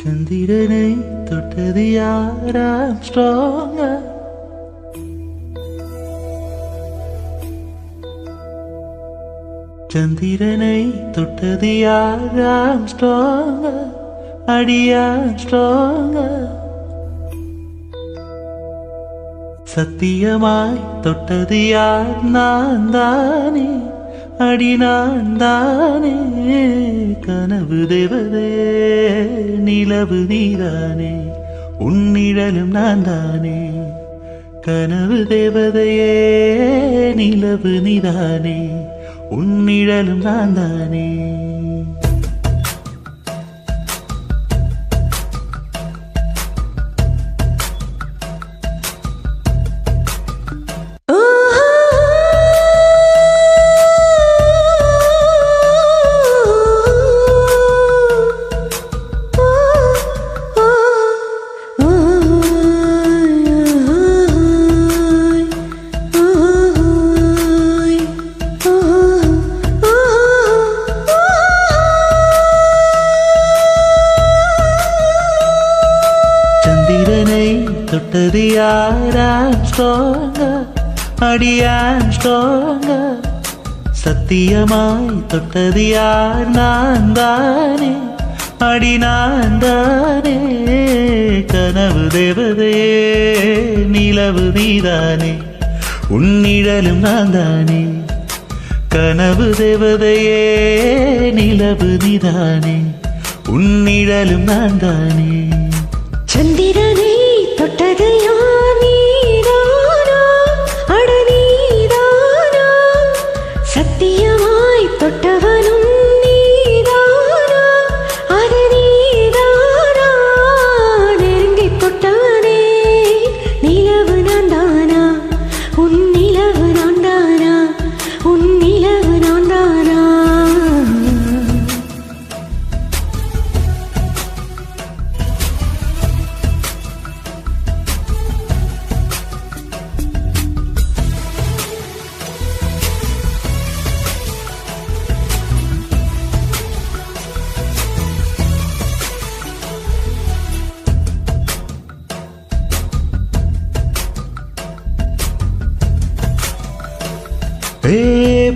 சந்திரனை தொட்டது யாராம் ஸ்ட்ராங்கா சந்திரனை தொட்டது யாராம் ஸ்ட்ராங்கா அடியாம் ஸ்ட்ராங்கா சத்தியமாய் தொட்டது யார் நான் தானே அடி நான் தானே கனவு தேவதே நிலவு நீதானே உன்னிழலும் நான் தானே கனவு தேவதையே நிலவு நீதானே உன்னிழலும் நான் தானே தொட்டது யாராம் ஸ்ட்ராங்கா அடியாம் ஸ்ட்ராங்கா சத்தியமாய் தொட்டது யார் நான் தானே அடி நான் தானே கனவு தேவதையே நிலவு நீதானே உன்னிழலும் நான் தானே கனவு தேவதையே நிலவு நீதானே உன்னிழலும் நான் தானே சந்திரனை தொட்டது யார் நீதானா அட நீதானா சத்தியமாய் தொட்டவனும் நீதானா அது நீதானா நெருங்கி தொட்டவனே நிலவு நான் தானா உன் நிலவு நான் தானா உன் நிலவு நான் தானா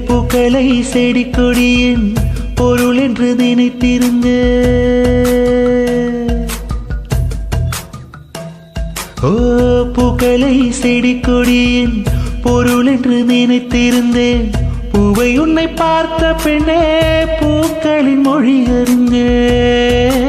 பூக்களை செடி கொடியின் பொருள் என்று நினைத்திருந்த பூக்களை செடி கொடியின் பொருள் என்று நினைத்திருந்தேன் பூவை உன்னை பார்த்த பெண்ணே பூக்களின் மொழி அறிந்தேன்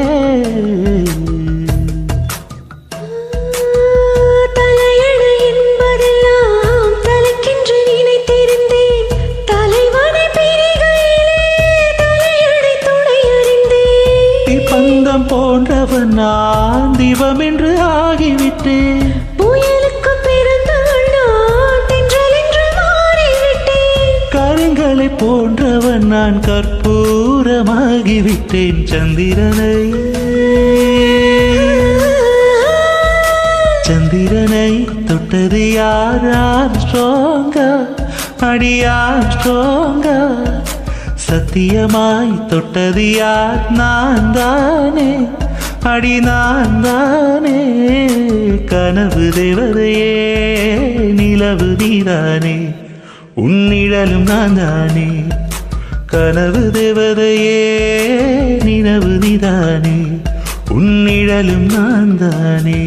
போன்றவன் நான் தெய்வம் என்று ஆகிவிட்டேன் புயலுக்கு பிறந்தவன் நான் தென்றல் என்று மாறிவிட்டேன் கருங்களை போன்றவன் நான் கற்பூரமாகிவிட்டேன் சந்திரனை தொட்டது யாராம் ஸ்ட்ராங்கா அடியாம் ஸ்ட்ராங்கா சத்தியமாய் தொட்டது யார் நான் தானே அடி நான் தானே கனவு தேவதையே நிலவு நீதானே உன்னிழலும் நான் தானே கனவு தேவதையே நிலவு நீதானே உன்னிழலும் நான் தானே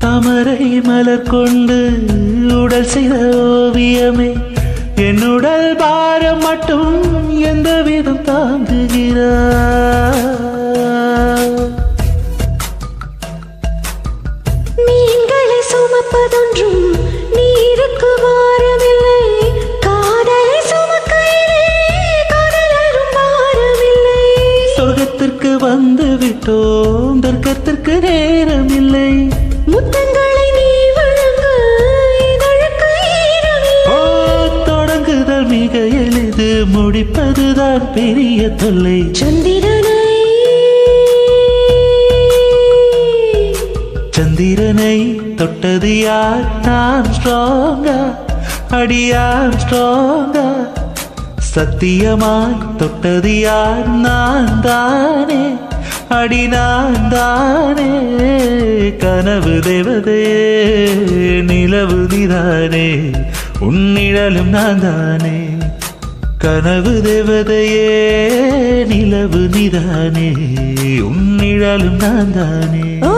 தாமரை மலர் கொண்டு உடல் செய்த ஓவியமே என்னுடல் பாரம் மட்டும் எந்த விதம் தாங்குகிறார். மீன்களை சுமப்பதொன்றும் நீருக்கு வாரமில்லை, காதலை சுமக்கையிலே காதலரும் பாரமில்லை. சொர்க்கத்திற்கு வந்து விட்டோம், தர்க்கத்திற்கு நேரமில்லை. முத்தங்களை நீ வழங்க இதழுக்கு ஈரமில்லை. ஓ, தொடங்குதல் மிக எளிது, முடிப்பதுதான் பெரிய தொல்லை. சந்திரனை தொட்டது யார்? நான் ஸ்ட்ராங்கா, அடியான் ஸ்ட்ராங்கா. சத்தியமாய் தொட்டது யார்? நான் தானே, அடி நான் தானே. கனவு தேவதையே, நிலவு நீதானே, உன்னிழலும் நான் தானே. கனவு தேவதையே, நிலவு நீதானே, உன்னிழலும் நான் தானே. ஓ